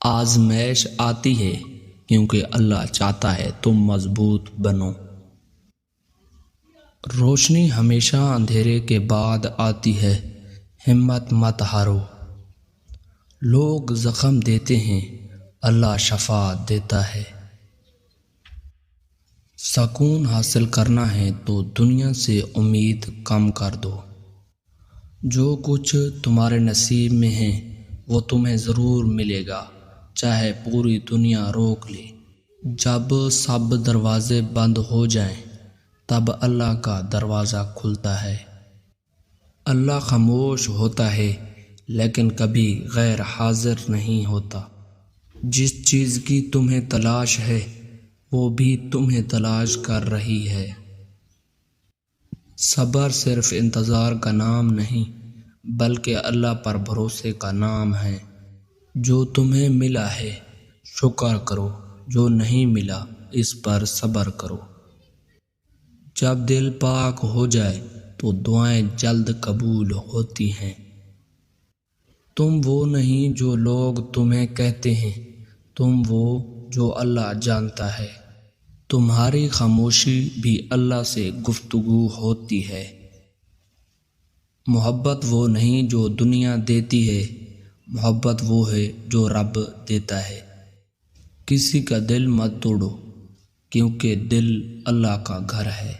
آزمائش آتی ہے کیونکہ اللہ چاہتا ہے تم مضبوط بنو۔ روشنی ہمیشہ اندھیرے کے بعد آتی ہے، ہمت مت ہارو۔ لوگ زخم دیتے ہیں، اللہ شفا دیتا ہے۔ سکون حاصل کرنا ہے تو دنیا سے امید کم کر دو۔ جو کچھ تمہارے نصیب میں ہے وہ تمہیں ضرور ملے گا، چاہے پوری دنیا روک لے۔ جب سب دروازے بند ہو جائیں تب اللہ کا دروازہ کھلتا ہے۔ اللہ خاموش ہوتا ہے لیکن کبھی غیر حاضر نہیں ہوتا۔ جس چیز کی تمہیں تلاش ہے وہ بھی تمہیں تلاش کر رہی ہے۔ صبر صرف انتظار کا نام نہیں بلکہ اللہ پر بھروسے کا نام ہے۔ جو تمہیں ملا ہے شکر کرو، جو نہیں ملا اس پر صبر کرو۔ جب دل پاک ہو جائے تو دعائیں جلد قبول ہوتی ہیں۔ تم وہ نہیں جو لوگ تمہیں کہتے ہیں، تم وہ جو اللہ جانتا ہے۔ تمہاری خاموشی بھی اللہ سے گفتگو ہوتی ہے۔ محبت وہ نہیں جو دنیا دیتی ہے، محبت وہ ہے جو رب دیتا ہے۔ کسی کا دل مت توڑو کیونکہ دل اللہ کا گھر ہے۔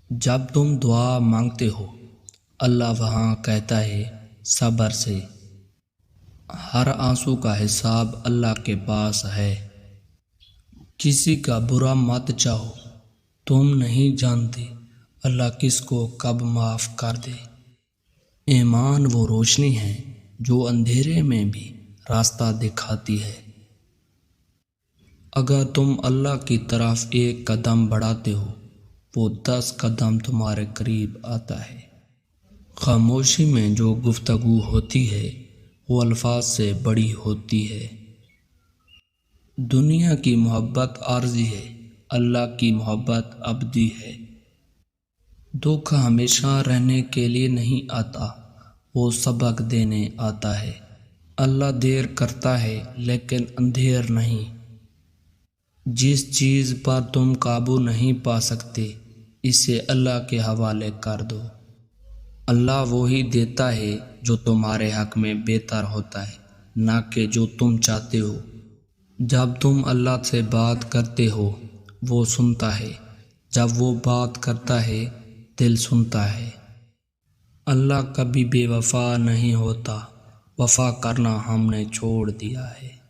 جب تم دعا مانگتے ہو اللہ وہاں کہتا ہے صبر سے۔ ہر آنسو کا حساب اللہ کے پاس ہے۔ کسی کا برا مت چاہو، تم نہیں جانتے اللہ کس کو کب معاف کر دے۔ ایمان وہ روشنی ہے جو اندھیرے میں بھی راستہ دکھاتی ہے۔ اگر تم اللہ کی طرف ایک قدم بڑھاتے ہو وہ 10 قدم تمہارے قریب آتا ہے۔ خاموشی میں جو گفتگو ہوتی ہے وہ الفاظ سے بڑی ہوتی ہے۔ دنیا کی محبت عارضی ہے، اللہ کی محبت ابدی ہے۔ دکھ ہمیشہ رہنے کے لیے نہیں آتا، وہ سبق دینے آتا ہے۔ اللہ دیر کرتا ہے لیکن اندھیر نہیں۔ جس چیز پر تم قابو نہیں پا سکتے اسے اللہ کے حوالے کر دو۔ اللہ وہی دیتا ہے جو تمہارے حق میں بہتر ہوتا ہے، نہ کہ جو تم چاہتے ہو۔ جب تم اللہ سے بات کرتے ہو وہ سنتا ہے، جب وہ بات کرتا ہے دل سنتا ہے۔ اللہ کبھی بے وفا نہیں ہوتا، وفا کرنا ہم نے چھوڑ دیا ہے۔